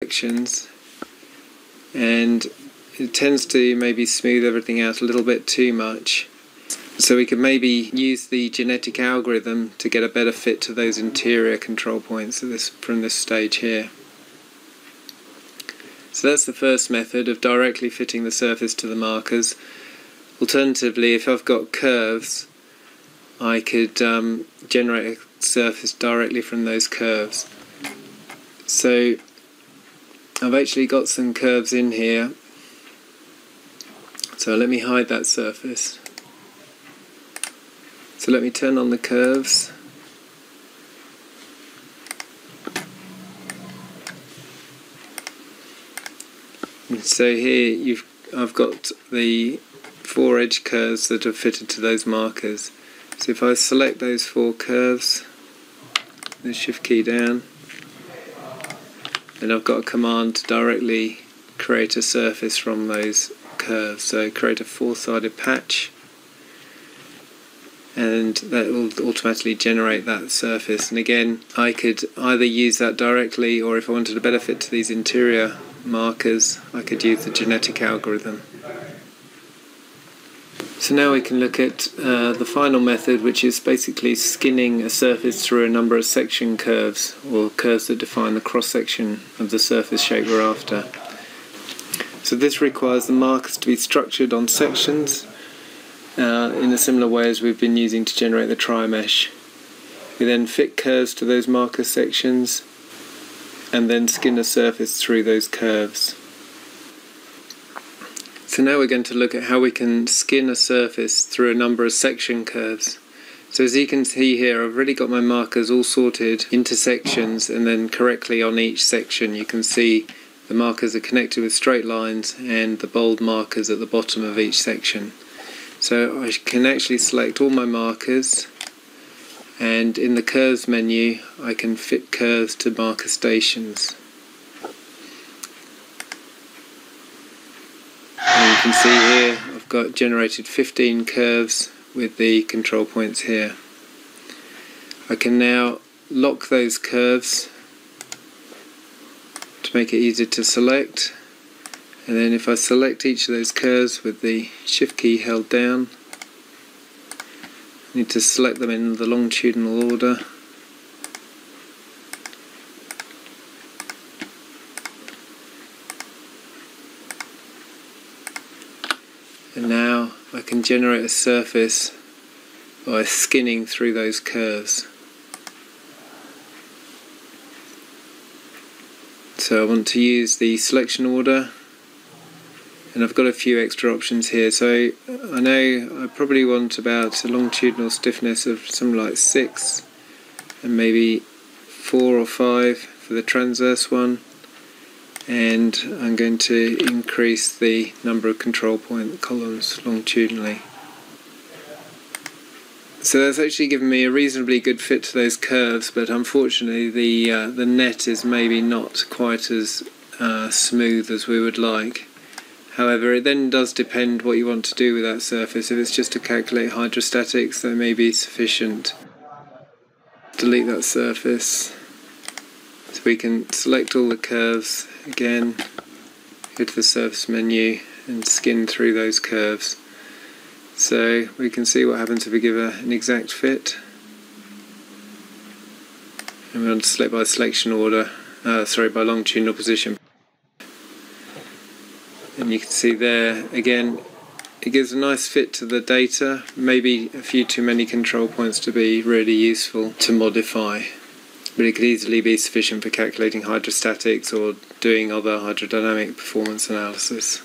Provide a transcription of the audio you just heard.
sections, and it tends to maybe smooth everything out a little bit too much. So we could maybe use the genetic algorithm to get a better fit to those interior control points from this stage here. So that's the first method of directly fitting the surface to the markers. Alternatively, if I've got curves, I could generate a surface directly from those curves. So I've actually got some curves in here, so let me hide that surface. So let me turn on the curves. And so here I've got the 4 edge curves that are fitted to those markers. So if I select those 4 curves, the shift key down, then I've got a command to directly create a surface from those curves. So create a 4-sided patch, and that will automatically generate that surface. And again, I could either use that directly, or if I wanted a better fit to these interior markers, I could use the genetic algorithm. So now we can look at the final method, which is basically skinning a surface through a number of section curves, or curves that define the cross-section of the surface shape we're after. So this requires the markers to be structured on sections in a similar way as we've been using to generate the tri-mesh. We then fit curves to those marker sections and then skin a surface through those curves. So now we're going to look at how we can skin a surface through a number of section curves. So as you can see here, I've already got my markers all sorted into sections, and then correctly on each section you can see the markers are connected with straight lines and the bold markers at the bottom of each section. So I can actually select all my markers, and in the curves menu I can fit curves to marker stations. And you can see here I've got generated 15 curves with the control points here. I can now lock those curves to make it easier to select, and then if I select each of those curves with the shift key held down, I need to select them in the longitudinal order. And now I can generate a surface by skinning through those curves. So I want to use the selection order, and I've got a few extra options here. So I know I probably want about a longitudinal stiffness of something like 6, and maybe 4 or 5 for the transverse one. And I'm going to increase the number of control point columns longitudinally. So that's actually given me a reasonably good fit to those curves, but unfortunately the net is maybe not quite as smooth as we would like. However, it then does depend what you want to do with that surface. If it's just to calculate hydrostatics, that may be sufficient. Delete that surface. So we can select all the curves again, go to the surface menu and skin through those curves. So we can see what happens if we give an exact fit. And we want to select by selection order, by longitudinal position. And you can see there, again, it gives a nice fit to the data, maybe a few too many control points to be really useful to modify. But it could easily be sufficient for calculating hydrostatics or doing other hydrodynamic performance analysis.